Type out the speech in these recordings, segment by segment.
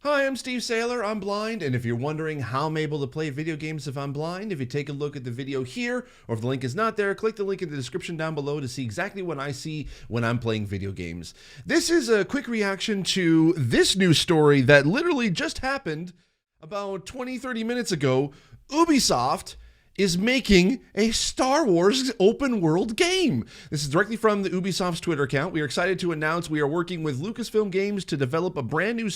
Hi, I'm Steve Saylor. I'm blind, and if you're wondering how I'm able to play video games if I'm blind, if you take a look at the video here, or if the link is not there, click the link in the description down below to see exactly what I see when I'm playing video games. This is a quick reaction to this news story that literally just happened about 20-30 minutes ago. Ubisoft is making a Star Wars open world game. This is directly from the Ubisoft's Twitter account. We are excited to announce we are working with Lucasfilm Games to develop a brand new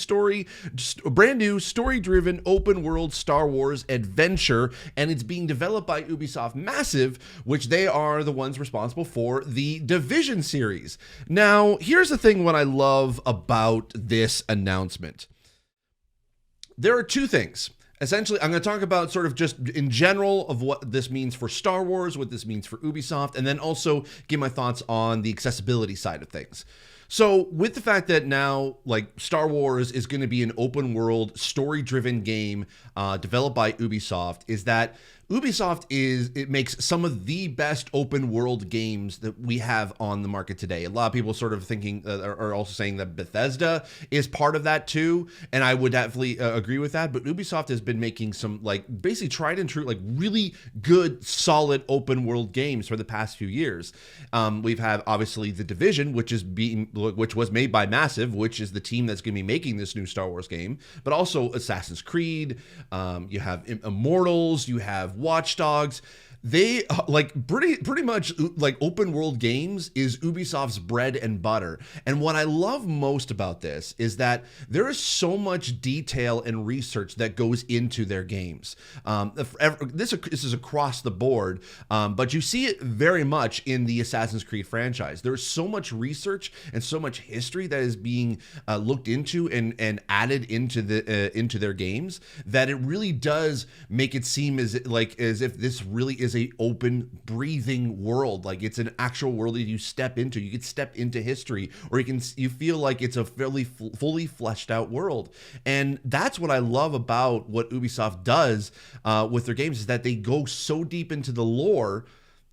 story-driven open world Star Wars adventure, and it's being developed by Ubisoft Massive, which they are the ones responsible for the Division series. Now, here's the thing what I love about this announcement. There are two things. Essentially, I'm going to talk about sort of just in general of what this means for Star Wars, what this means for Ubisoft, and then also give my thoughts on the accessibility side of things. So with the fact that now, like, Star Wars is going to be an open world, story-driven game developed by Ubisoft, is that Ubisoft makes some of the best open world games that we have on the market today. A lot of people sort of thinking, are also saying that Bethesda is part of that too, and I would definitely agree with that. But Ubisoft has been making some, like, basically tried and true, like, really good, solid open world games for the past few years. We've had obviously The Division, which was made by Massive, which is the team that's going to be making this new Star Wars game, but also Assassin's Creed. You have Immortals, you have Watch Dogs. They like pretty much like open world games is Ubisoft's bread and butter. And what I love most about this is that there is so much detail and research that goes into their games. This is across the board, but you see it very much in the Assassin's Creed franchise. There's so much research and so much history that is being looked into and added into their games that it really does make it seem as if this really is a open, breathing world. Like, it's an actual world that you step into. You can step into history, or you feel like it's a fairly fully fleshed out world. And that's what I love about what Ubisoft does with their games, is that they go so deep into the lore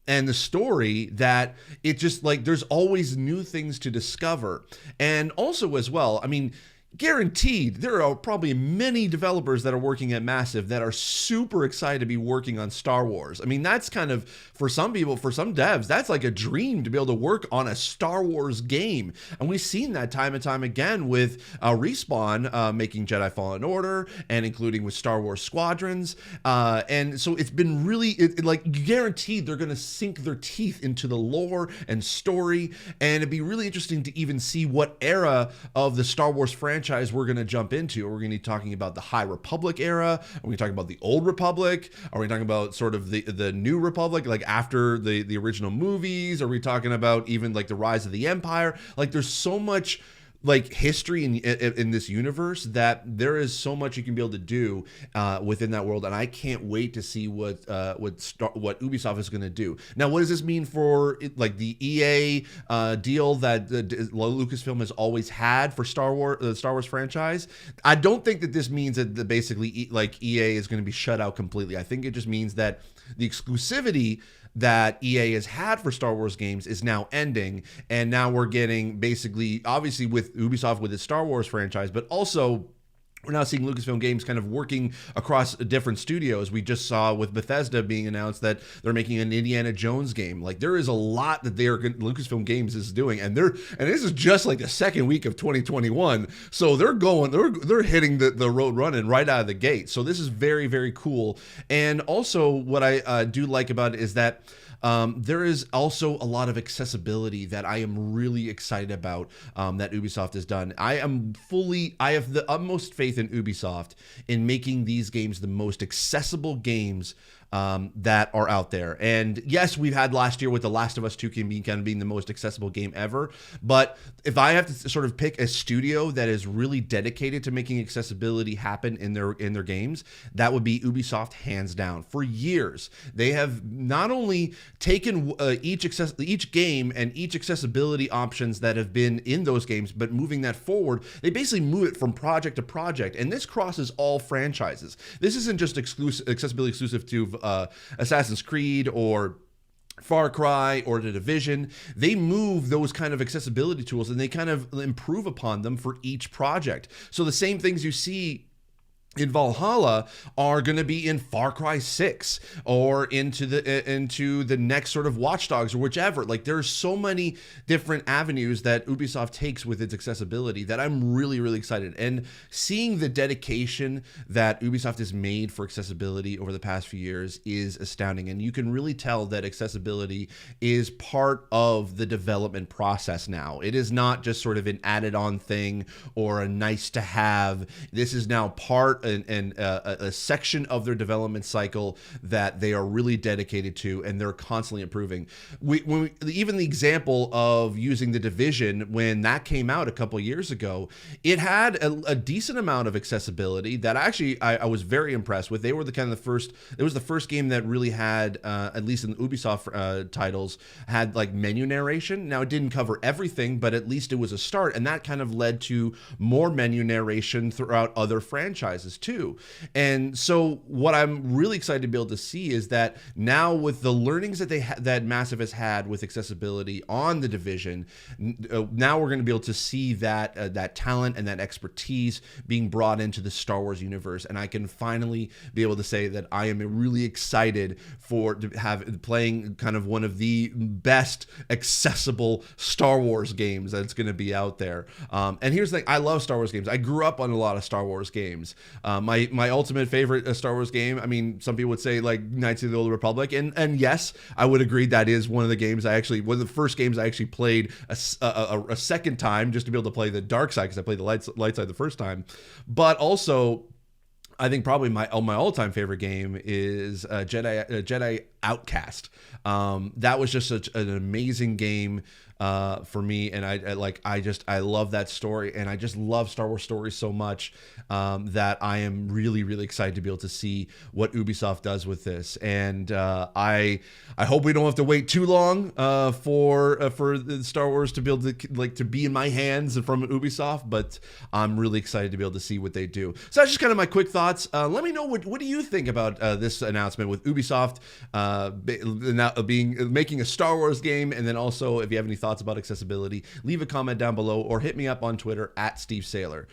and the story that it just, like, there's always new things to discover. And also as well, I mean, guaranteed, there are probably many developers that are working at Massive that are super excited to be working on Star Wars. I mean, that's kind of, for some people, for some devs, that's like a dream to be able to work on a Star Wars game. And we've seen that time and time again with Respawn making Jedi Fallen Order, and including with Star Wars Squadrons. And so it's been really, like, guaranteed they're going to sink their teeth into the lore and story. And it'd be really interesting to even see what era of the Star Wars franchise we're going to jump into. Are we going to be talking about the High Republic era? Are we talking about the Old Republic? Are we talking about sort of the New Republic, like after the original movies? Are we talking about even like the rise of the Empire? Like, there's so much, like, history in this universe that there is so much you can be able to do within that world, and I can't wait to see what Ubisoft is going to do. Now, what does this mean for like the EA deal that Lucasfilm has always had for Star Wars franchise? I don't think that this means that basically like EA is going to be shut out completely. I think it just means that the exclusivity that EA has had for Star Wars games is now ending, and now we're getting basically, obviously with Ubisoft with its Star Wars franchise, but also we're now seeing Lucasfilm Games kind of working across different studios. We just saw with Bethesda being announced that they're making an Indiana Jones game. Like, there is a lot that Lucasfilm Games is doing, and this is just like the second week of 2021. So they're hitting the road running right out of the gate. So this is very, very cool. And also what I do like about it is that there is also a lot of accessibility that I am really excited about that Ubisoft has done. I have the utmost faith in Ubisoft in making these games the most accessible games that are out there. And yes, we've had last year with The Last of Us 2 kind of being the most accessible game ever. But if I have to sort of pick a studio that is really dedicated to making accessibility happen in their games, that would be Ubisoft, hands down. For years, they have not only taken each game and each accessibility options that have been in those games, but moving that forward, they basically move it from project to project. And this crosses all franchises. This isn't just accessibility exclusive to Assassin's Creed or Far Cry or The Division, they move those kind of accessibility tools and they kind of improve upon them for each project. So the same things you see in Valhalla are going to be in Far Cry 6 or into the next sort of Watch Dogs or whichever. Like, there's so many different avenues that Ubisoft takes with its accessibility that I'm really, really excited. And seeing the dedication that Ubisoft has made for accessibility over the past few years is astounding. And you can really tell that accessibility is part of the development process now. It is not just sort of an added on thing or a nice to have. This is now part and a section of their development cycle that they are really dedicated to, and they're constantly improving. Even the example of using The Division, when that came out a couple years ago, it had a decent amount of accessibility that actually I was very impressed with. They were the kind of the first. It was the first game that really had, at least in the Ubisoft titles, had like menu narration. Now, it didn't cover everything, but at least it was a start, and that kind of led to more menu narration throughout other franchises too. And so what I'm really excited to be able to see is that now, with the learnings that that Massive has had with accessibility on The Division, now we're going to be able to see that that talent and that expertise being brought into the Star Wars universe. And I can finally be able to say that I am really excited to have playing kind of one of the best accessible Star Wars games that's going to be out there. And here's the thing: I love Star Wars games. I grew up on a lot of Star Wars games. My ultimate favorite Star Wars game, I mean, some people would say like Knights of the Old Republic, and yes, I would agree that is one of the games one of the first games I actually played a second time, just to be able to play the dark side, because I played the light side the first time. But also, I think probably my all-time favorite game is Jedi Outcast. That was just such an amazing game for me, and I love that story, and I just love Star Wars stories so much that I am really, really excited to be able to see what Ubisoft does with this. And I hope we don't have to wait too long for the Star Wars to be able to be in my hands from Ubisoft, but I'm really excited to be able to see what they do. So that's just kind of my quick thoughts. Let me know what do you think about this announcement with Ubisoft making a Star Wars game, and then also if you have any thoughts about accessibility, leave a comment down below or hit me up on Twitter at Steve Saylor.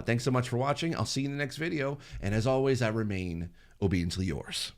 Thanks so much for watching. I'll see you in the next video, and as always, I remain obediently yours.